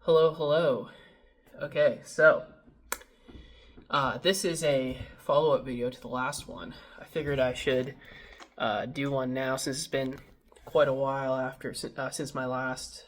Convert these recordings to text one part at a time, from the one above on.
Hello, hello. Okay, so this is a follow-up video to the last one. I figured I should do one now since it's been quite a while since my last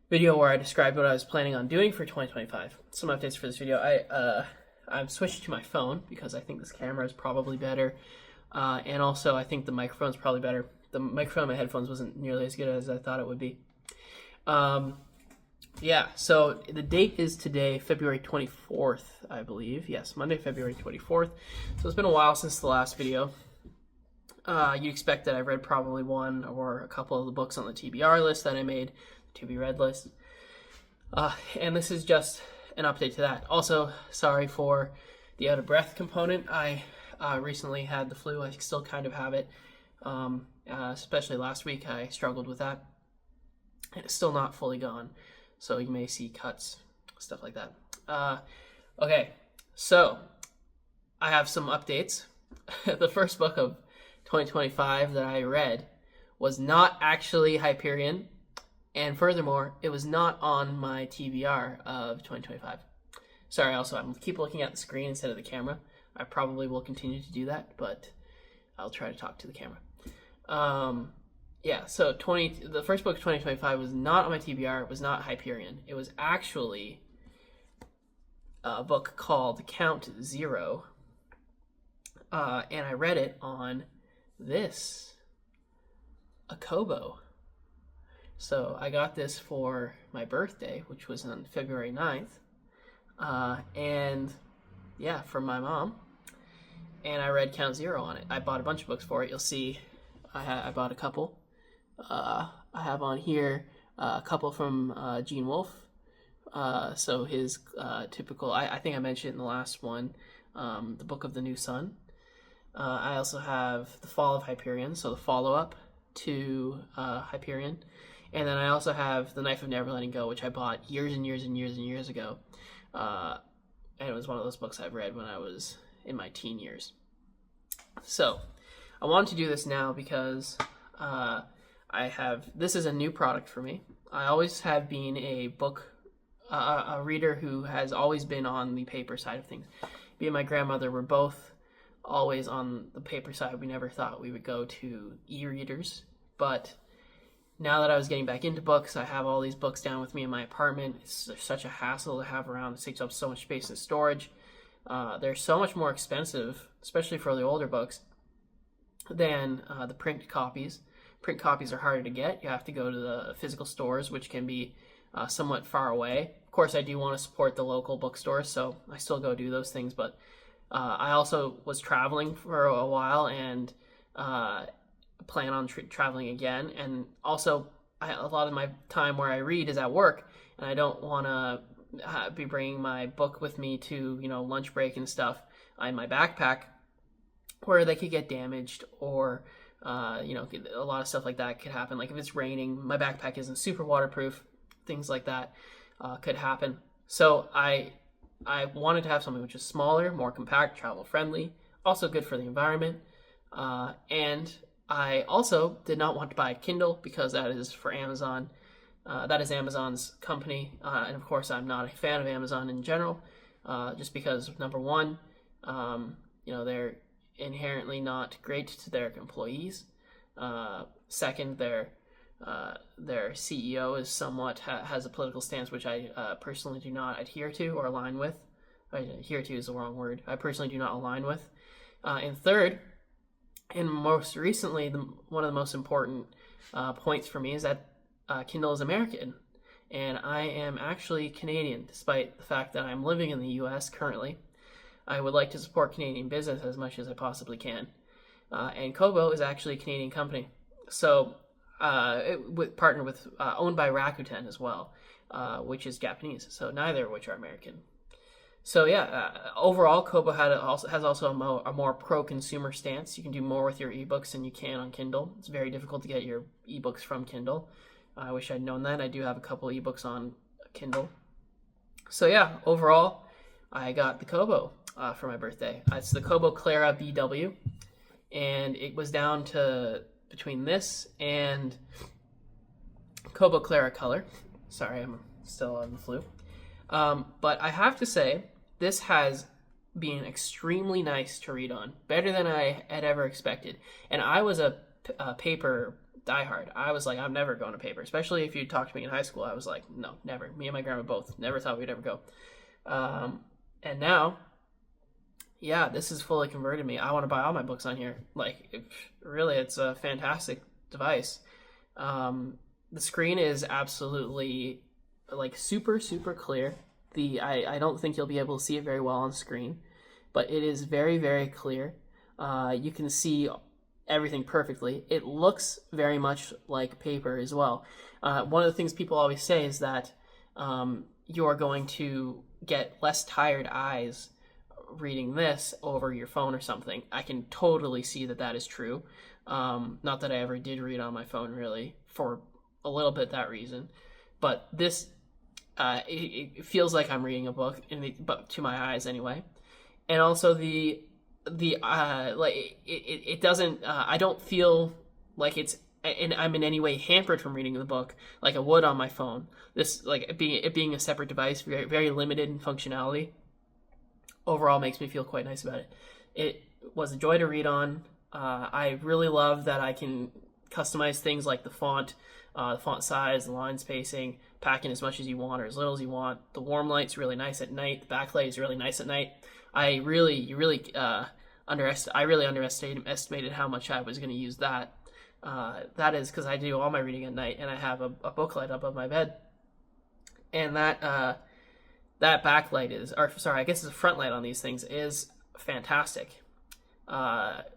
video where I described what I was planning on doing for 2025. Some updates for this video. I'm switched to my phone because I think this camera is probably better, and also I think the microphone is probably better. The microphone on my headphones wasn't nearly as good as I thought it would be. Yeah, so the date is today, February 24th, I believe. Yes, Monday, February 24th. So it's been a while since the last video. You'd expect that I've read probably one or a couple of the books on the TBR list that I made, the to be read list. And this is just an update to that. Also, sorry for the out of breath component. I recently had the flu. I still kind of have it. Especially last week, I struggled with that. And it's still not fully gone. So you may see cuts, stuff like that. Okay, so I have some updates. The first book of 2025 that I read was not actually Hyperion, and furthermore, it was not on my TBR of 2025. Sorry, also, I'm keep looking at the screen instead of the camera. I probably will continue to do that, but I'll try to talk to the camera. Yeah, so the first book of 2025 was not on my TBR, it was not Hyperion. It was actually a book called Count Zero, and I read it on a Kobo. So I got this for my birthday, which was on February 9th, and yeah, from my mom, and I read Count Zero on it. I bought a bunch of books for it. You'll see I bought a couple. I have on here a couple from Gene Wolfe. So his typical, I think I mentioned in the last one, the Book of the New Sun. I also have The Fall of Hyperion, so the follow-up to Hyperion. And then I also have The Knife of Never Letting Go, which I bought years and years and years and years ago. And it was one of those books I've read when I was in my teen years. So I wanted to do this now because this is a new product for me. I always have been a reader who has always been on the paper side of things. Me and my grandmother were both always on the paper side. We never thought we would go to e-readers, but now that I was getting back into books, I have all these books down with me in my apartment. It's such a hassle to have around. It takes up so much space in storage. They're so much more expensive, especially for the older books, than the print copies. Print copies are harder to get. You have to go to the physical stores, which can be somewhat far away. Of course, I do want to support the local bookstores, so I still go do those things. But I also was traveling for a while and plan on traveling again. And also, a lot of my time where I read is at work, and I don't want to be bringing my book with me to lunch break and stuff in my backpack, where they could get damaged or a lot of stuff like that could happen. Like if it's raining, my backpack isn't super waterproof, things like that could happen. So I wanted to have something which is smaller, more compact, travel friendly, also good for the environment. And I also did not want to buy a Kindle because that is for Amazon. That is Amazon's company. And of course, I'm not a fan of Amazon in general, just because number one, they're inherently not great to their employees. Second, their CEO is somewhat has a political stance which I personally do not adhere to or align with. Adhere to is the wrong word. I personally do not align with. And third, and most recently, one of the most important points for me is that Kindle is American, and I am actually Canadian, despite the fact that I'm living in the U.S. currently. I would like to support Canadian business as much as I possibly can. And Kobo is actually a Canadian company. So it partnered with, owned by Rakuten as well, which is Japanese. So neither of which are American. So yeah, overall, Kobo has also a more pro-consumer stance. You can do more with your ebooks than you can on Kindle. It's very difficult to get your ebooks from Kindle. I wish I'd known that. I do have a couple ebooks on Kindle. So yeah, overall, I got the Kobo for my birthday. It's the Kobo Clara BW, and it was down to between this and Kobo Clara Color. Sorry, I'm still on the flu. But I have to say, this has been extremely nice to read on, better than I had ever expected. And I was a paper diehard. I was like, I'm never going to paper, especially if you talked to me in high school. I was like, no, never. Me and my grandma both never thought we'd ever go. And now, yeah, this has fully converted me. I want to buy all my books on here. Like, really, it's a fantastic device. The screen is absolutely like super, super clear. I don't think you'll be able to see it very well on screen, but it is very, very clear. You can see everything perfectly. It looks very much like paper as well. One of the things people always say is that you're going to get less tired eyes reading this over your phone or something. I can totally see that that is true. Not that I ever did read on my phone, really, for a little bit that reason. But this, it feels like I'm reading a book, but to my eyes anyway. And also it doesn't. I don't feel like I'm in any way hampered from reading the book like I would on my phone. This, like, it being a separate device, very, very limited in functionality, overall makes me feel quite nice about it. It was a joy to read on. I really love that I can customize things like the font size, the line spacing, pack in as much as you want or as little as you want. The warm light's really nice at night. The backlight is really nice at night. I really underestimated how much I was going to use that. That is because I do all my reading at night, and I have a book light up above my bed, and that backlight I guess the front light on these things is fantastic.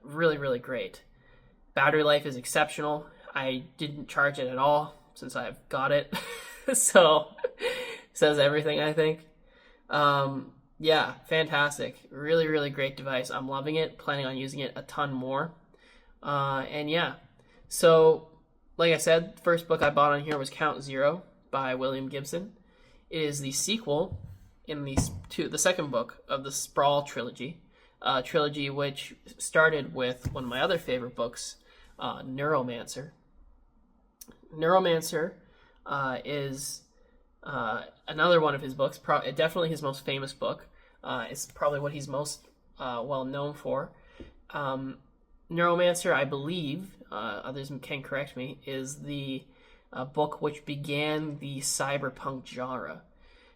Really, really great. Battery life is exceptional. I didn't charge it at all since I've got it, so says everything, I think. Yeah, fantastic. Really, really great device. I'm loving it. Planning on using it a ton more. And yeah, so like I said, the first book I bought on here was Count Zero by William Gibson. It is the sequel in the second book of the Sprawl trilogy, trilogy which started with one of my other favorite books, Neuromancer. Neuromancer is another one of his books, definitely his most famous book. It's probably what he's most well known for. Neuromancer, I believe, others can correct me, is the book which began the cyberpunk genre.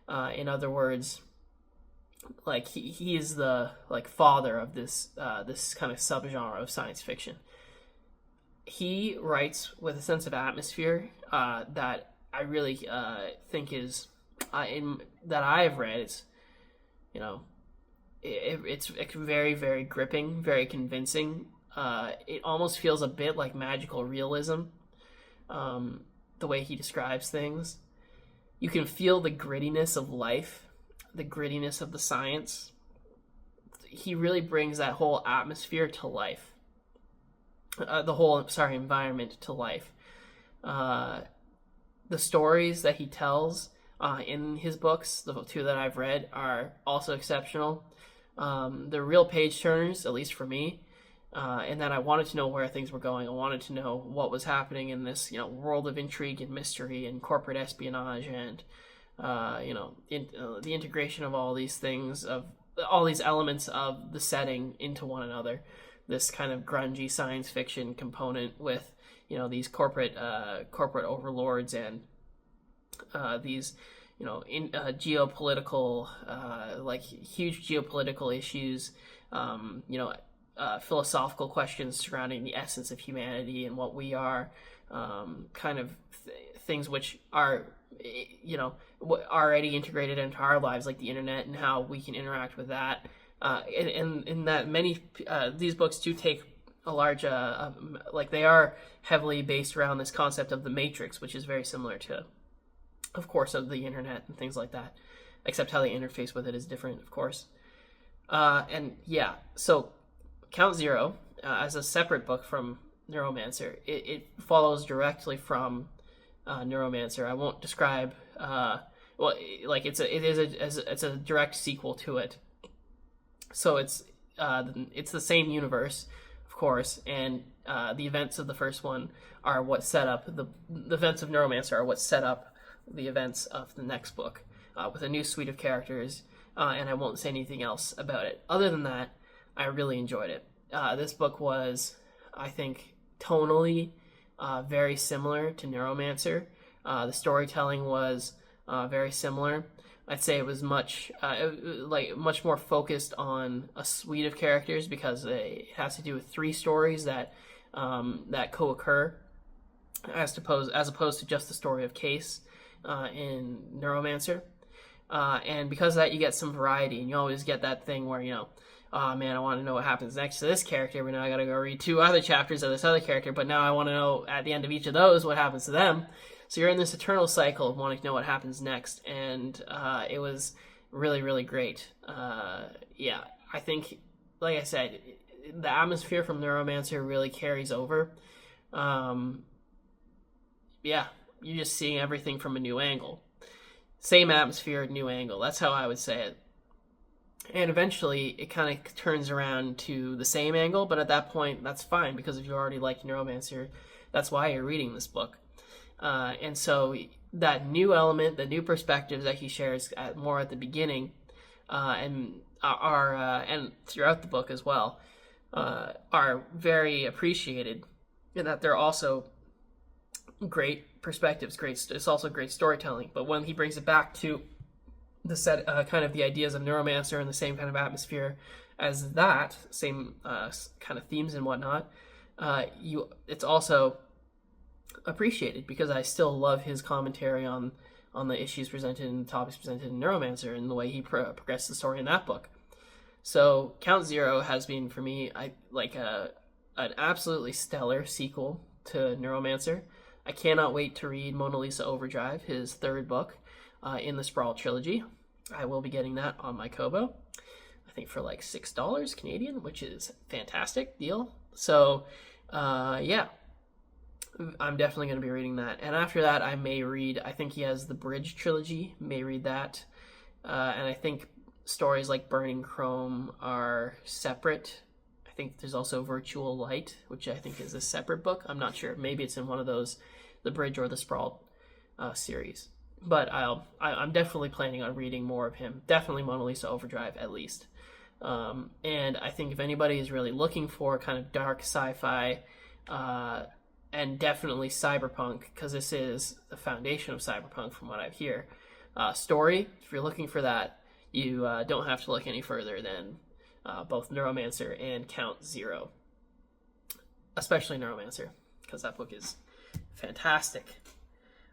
In other words, like he is the father of this kind of subgenre of science fiction. He writes with a sense of atmosphere that I really think is that I have read. It's it's very, very gripping, very convincing. It almost feels a bit like magical realism, the way he describes things. You can feel the grittiness of life, the grittiness of the science. He really brings that whole atmosphere to life. Environment to life. The stories that he tells in his books, the two that I've read, are also exceptional. They're real page turners, at least for me. And that I wanted to know where things were going. I wanted to know what was happening in this, world of intrigue and mystery and corporate espionage and, the integration of all these things, of all these elements of the setting into one another. This kind of grungy science fiction component with, these corporate overlords and these, geopolitical, huge geopolitical issues, philosophical questions surrounding the essence of humanity and what we are, things which are, already integrated into our lives, like the internet and how we can interact with that. And that many these books do take a large, they are heavily based around this concept of the Matrix, which is very similar to, of course, of the internet and things like that, except how they interface with it is different, of course. So Count Zero, as a separate book from Neuromancer, it follows directly from Neuromancer. I won't describe. It's a direct sequel to it. So it's the same universe, of course, and the events of the first one are what set up the events of Neuromancer are what set up the events of the next book with a new suite of characters, and I won't say anything else about it. Other than that, I really enjoyed it. This book was, I think, tonally very similar to Neuromancer. The storytelling was very similar. I'd say it was much more focused on a suite of characters because it has to do with 3 stories that co-occur, as opposed to just the story of Case in Neuromancer. And because of that, you get some variety, and you always get that thing where, oh man, I want to know what happens next to this character, but now I got to go read 2 other chapters of this other character, but now I want to know at the end of each of those what happens to them. So you're in this eternal cycle of wanting to know what happens next, and it was really, really great. Yeah, I think, like I said, the atmosphere from Neuromancer really carries over. Yeah, you're just seeing everything from a new angle. Same atmosphere, new angle. That's how I would say it. And eventually, it kind of turns around to the same angle, but at that point, that's fine, because if you already like Neuromancer, that's why you're reading this book. And so that new element, the new perspectives that he shares more at the beginning, and throughout the book as well, are very appreciated, in that they're also great perspectives. It's also great storytelling. But when he brings it back to the set, kind of the ideas of Neuromancer and the same kind of atmosphere as that, same kind of themes and whatnot, it's also appreciated, because I still love his commentary on the issues presented and the topics presented in Neuromancer and the way he progressed the story in that book. So Count Zero has been, for me, an absolutely stellar sequel to Neuromancer. I cannot wait to read Mona Lisa Overdrive, his 3rd book in the Sprawl trilogy. I will be getting that on my Kobo, I think for like $6 Canadian, which is a fantastic deal. So yeah, I'm definitely going to be reading that. And after that, I may read, I think he has the Bridge trilogy, may read that. And I think stories like Burning Chrome are separate. I think there's also Virtual Light, which I think is a separate book. I'm not sure. Maybe it's in one of those, the Bridge or the Sprawl series. But I'm definitely planning on reading more of him. Definitely Mona Lisa Overdrive, at least. And I think if anybody is really looking for kind of dark sci-fi, and definitely cyberpunk, because this is the foundation of cyberpunk from what I hear, story, if you're looking for that, you don't have to look any further than both Neuromancer and Count Zero. Especially Neuromancer, because that book is fantastic.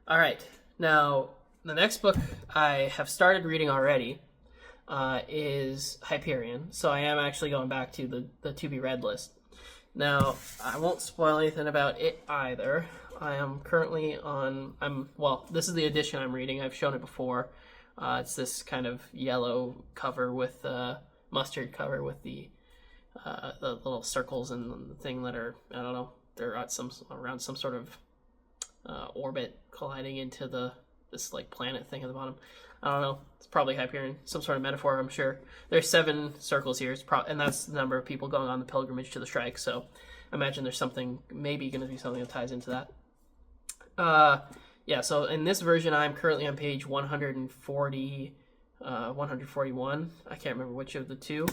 All right, now the next book I have started reading already is Hyperion, so I am actually going back to the to-be-read list. Now, I won't spoil anything about it either. I am currently this is the edition I'm reading. I've shown it before. It's this kind of yellow cover with mustard cover with the little circles and the thing that are, I don't know, they're at around some sort of orbit colliding into this like planet thing at the bottom. I don't know. It's probably Hyperion, some sort of metaphor, I'm sure. There's 7 circles here, and that's the number of people going on the pilgrimage to the strike. So I imagine there's maybe going to be something that ties into that. Yeah, so in this version, I'm currently on page 140, 141. I can't remember which of the 2.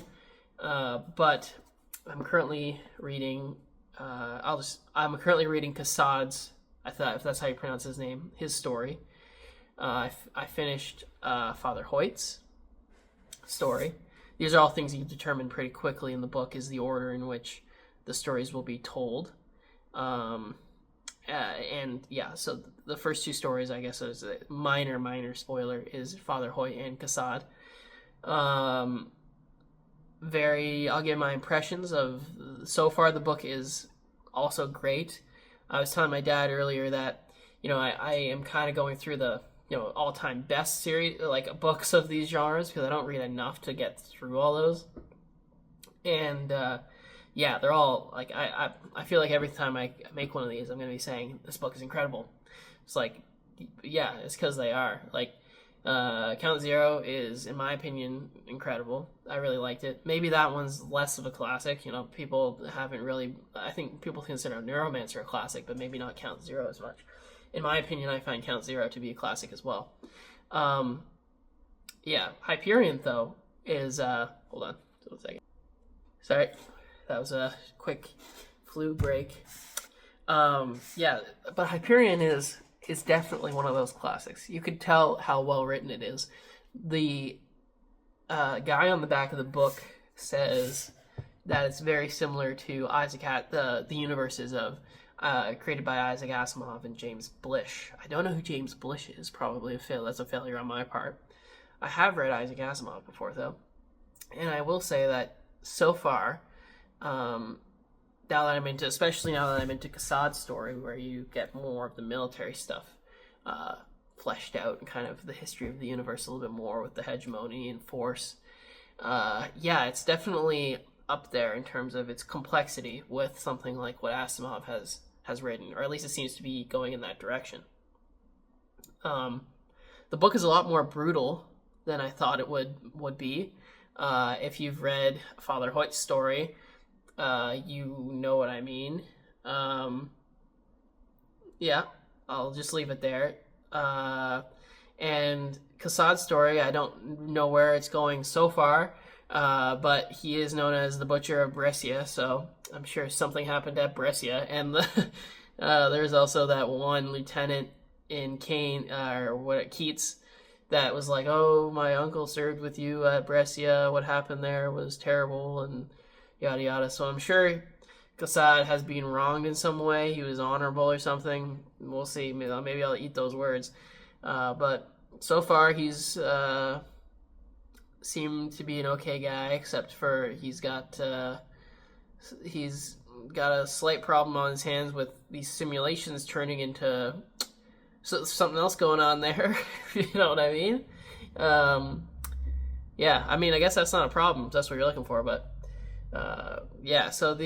But I'm currently reading, I'm currently reading Kassad's, if that's how you pronounce his name, his story. I finished Father Hoyt's story. These are all things you determine pretty quickly in the book, is the order in which the stories will be told. And yeah, so the first 2 stories, I guess, is a minor spoiler, is Father Hoyt and Kassad. I'll give my impressions of, so far the book is also great. I was telling my dad earlier that, I am kind of going through the, all-time best series, like books of these genres, because I don't read enough to get through all those. And yeah, they're all like, I feel like every time I make one of these, I'm going to be saying this book is incredible. It's like, yeah, it's because they are. Like, Count Zero is, in my opinion, incredible. I really liked it. Maybe that one's less of a classic. People haven't really, I think people consider Neuromancer a classic, but maybe not Count Zero as much. in my opinion, I find Count Zero to be a classic as well. Yeah, Hyperion though is hold on just 1 second. Sorry, that was a quick flu break. Yeah, but Hyperion is definitely one of those classics. You could tell how well written it is. The guy on the back of the book says that it's very similar to the universes of created by Isaac Asimov and James Blish. I don't know who James Blish is. Probably that's a failure on my part. I have read Isaac Asimov before though, and I will say that so far, especially now that I'm into Kassad's story, where you get more of the military stuff fleshed out and kind of the history of the universe a little bit more with the hegemony and force. Yeah, it's definitely up there in terms of its complexity with something like what Asimov has written, or at least it seems to be going in that direction. The book is a lot more brutal than I thought it would be. If you've read Father Hoyt's story, you know what I mean. Yeah, I'll just leave it there. And Kassad's story, I don't know where it's going so far, but he is known as the Butcher of Brescia, so I'm sure something happened at Brescia. And there's also that one lieutenant in Keats, that was like, oh, my uncle served with you at Brescia, what happened there was terrible, and yada yada. So I'm sure Kassad has been wronged in some way. He was honorable or something. We'll see. Maybe I'll eat those words. But so far, he's seemed to be an okay guy, except for he's got a slight problem on his hands with these simulations turning into something else going on there. You know what I mean? Yeah, I mean, I guess that's not a problem if that's what you're looking for, but yeah, so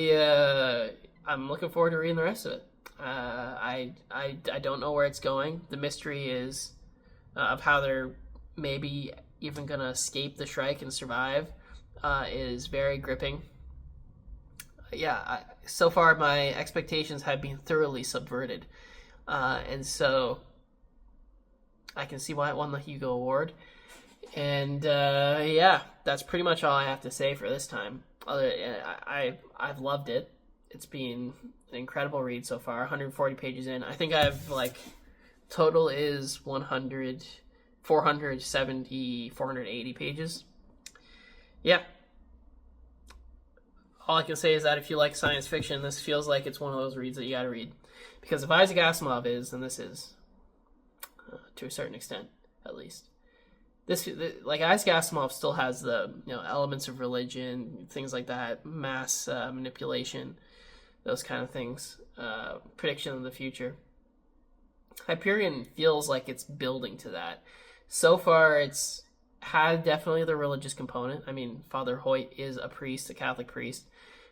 I'm looking forward to reading the rest of it. I don't know where it's going. The mystery is of how they're maybe even gonna escape the Shrike and survive is very gripping. Yeah, so far my expectations have been thoroughly subverted, and so I can see why it won the Hugo Award. And yeah, that's pretty much all I have to say for this time. I've loved it. It's been an incredible read so far. 140 pages in. I think I've total is 480 pages. Yeah. All I can say is that if you like science fiction, this feels like it's one of those reads that you gotta read. Because if Isaac Asimov is, then this is, to a certain extent, at least. Isaac Asimov still has the elements of religion, things like that, mass manipulation, those kind of things, prediction of the future. Hyperion feels like it's building to that. So far, it's had definitely the religious component. I mean, Father Hoyt is a priest, a Catholic priest,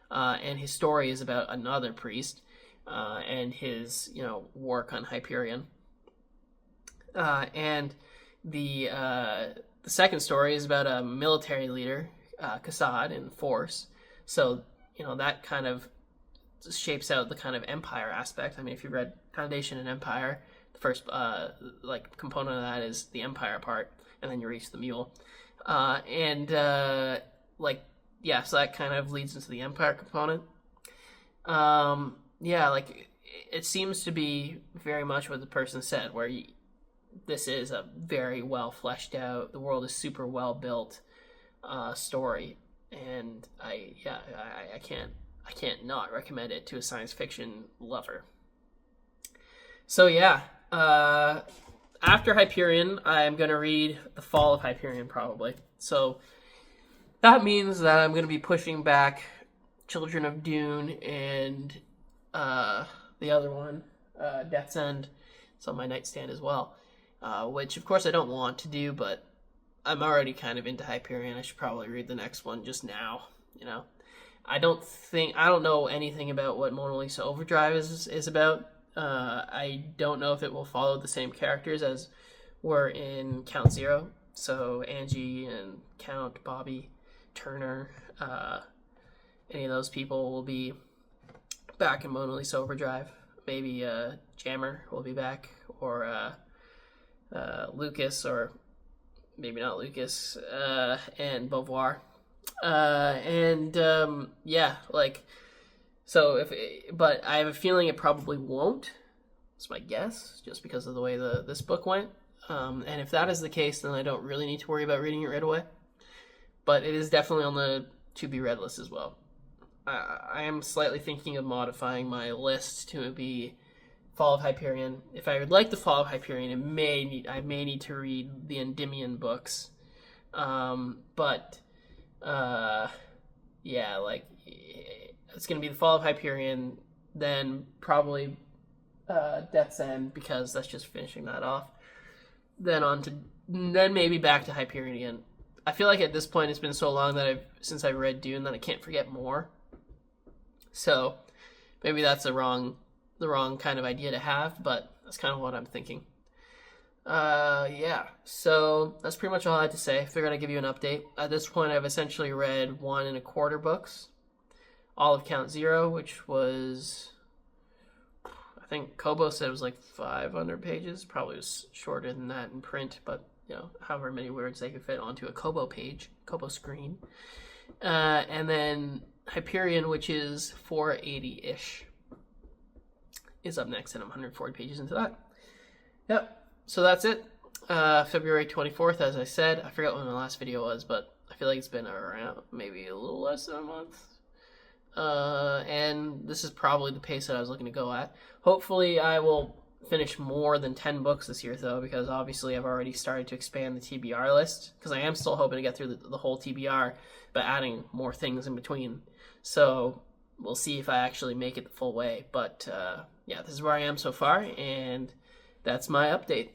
and his story is about another priest and his work on Hyperion. And the second story is about a military leader, Kassad, in force. So that kind of shapes out the kind of empire aspect. I mean, if you read Foundation and Empire, the first component of that is the empire part, and then you reach the mule, so that kind of leads into the empire component. It seems to be very much what the person said, where this is a very well fleshed out, the world is super well built story, and I can't not recommend it to a science fiction lover. So yeah, after Hyperion, I'm going to read The Fall of Hyperion probably. So that means that I'm going to be pushing back Children of Dune and the other one, Death's End. It's on my nightstand as well, which of course I don't want to do, but I'm already kind of into Hyperion. I should probably read the next one just now, I don't know anything about what Mona Lisa Overdrive is about. I don't know if it will follow the same characters as were in Count Zero. So Angie and Count, Bobby, Turner, any of those people will be back in Mona Lisa Overdrive. Maybe Jammer will be back, or Lucas, or maybe not Lucas, and Beauvoir. Yeah, like, so but I have a feeling it probably won't. That's my guess, just because of the way this book went. And if that is the case, then I don't really need to worry about reading it right away. But it is definitely on the to-be-read list as well. I am slightly thinking of modifying my list to be Fall of Hyperion. If I would like the Fall of Hyperion, I may need to read the Endymion books. Yeah, like, it's going to be the Fall of Hyperion, then probably Death's End, because that's just finishing that off. Then maybe back to Hyperion again. I feel like at this point it's been so long since I've read Dune that I can't forget more. So maybe that's the wrong kind of idea to have, but that's kind of what I'm thinking. Yeah, so that's pretty much all I had to say. I figured I'd give you an update. At this point, I've essentially read 1 1/4 books. All of Count Zero, which was, I think Kobo said it was like 500 pages. Probably was shorter than that in print, but however many words they could fit onto a Kobo page, Kobo screen. And then Hyperion, which is 480-ish, is up next, and I'm 140 pages into that. Yep. So that's it. February 24th, as I said. I forgot when my last video was, but I feel like it's been around maybe a little less than a month. And this is probably the pace that I was looking to go at. Hopefully I will finish more than 10 books this year, though, because obviously I've already started to expand the TBR list, because I am still hoping to get through the whole TBR, but adding more things in between. So we'll see if I actually make it the full way. But yeah, this is where I am so far, and that's my update.